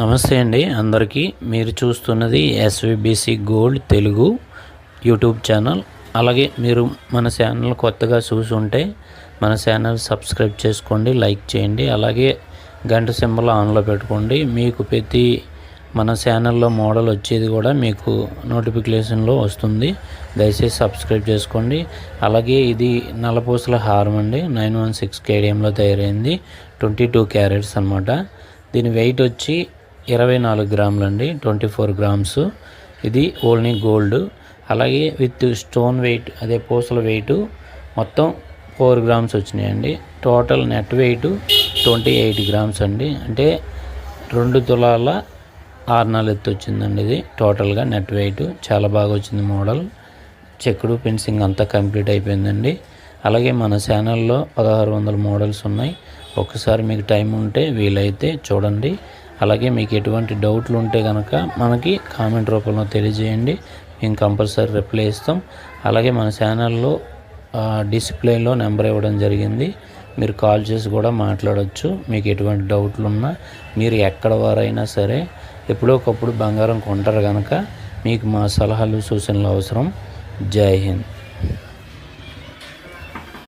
నమస్తే అండి అందరికీ. మీరు చూస్తున్నది SVBC gold Telugu YouTube channel. అలాగే మీరు మన ఛానల్ కొత్తగా చూసుంటే మన ఛానల్ సబ్స్క్రైబ్ చేసుకోండి, లైక్ చేయండి. అలాగే గంట సింబల్ ఆన్లో పెట్టుకోండి. మీకు ప్రతి మన ఛానల్లో మోడల్ వచ్చేది కూడా మీకు నోటిఫికేషన్లో వస్తుంది. దయచేసి సబ్స్క్రైబ్ చేసుకోండి. అలాగే ఇది నల్లపూసల హారం అండి, 916 కేడియంలో తయారైంది, 22 క్యారెట్స్ అనమాట. దీని వెయిట్ వచ్చి 24 గ్రాములు అండి, 24 గ్రామ్స్. ఇది ఓన్లీ గోల్డ్. అలాగే విత్ స్టోన్ వెయిట్, అదే పూసల వెయిట్ మొత్తం 4 గ్రామ్స్ వచ్చినాయండి. టోటల్ నెట్ వెయిట్ 28 గ్రామ్స్ అండి. అంటే 2 తులాల 6 ఎత్తు వచ్చిందండి. ఇది టోటల్గా నెట్ వెయిట్ చాలా బాగా వచ్చింది. మోడల్ చెక్కుడు ఫినిషింగ్ అంతా కంప్లీట్ అయిపోయిందండి. అలాగే మన ఛానల్లో 1600 మోడల్స్ ఉన్నాయి. ఒకసారి మీకు టైం ఉంటే వీలైతే చూడండి. అలాగే మీకు ఎటువంటి డౌట్లు ఉంటే కనుక మనకి కామెంట్ రూపంలో తెలియజేయండి, మేము కంపల్సరీ రిప్లై ఇస్తాం. అలాగే మన ఛానల్లో డిస్ప్లేలో నెంబర్ ఇవ్వడం జరిగింది, మీరు కాల్ చేసి కూడా మాట్లాడవచ్చు. మీకు ఎటువంటి డౌట్లు ఉన్నా, మీరు ఎక్కడ వారైనా సరే ఎప్పుడోకప్పుడు బంగారం కొంటారు కనుక మీకు మా సలహాలు సూచనలు అవసరం. జై హింద్.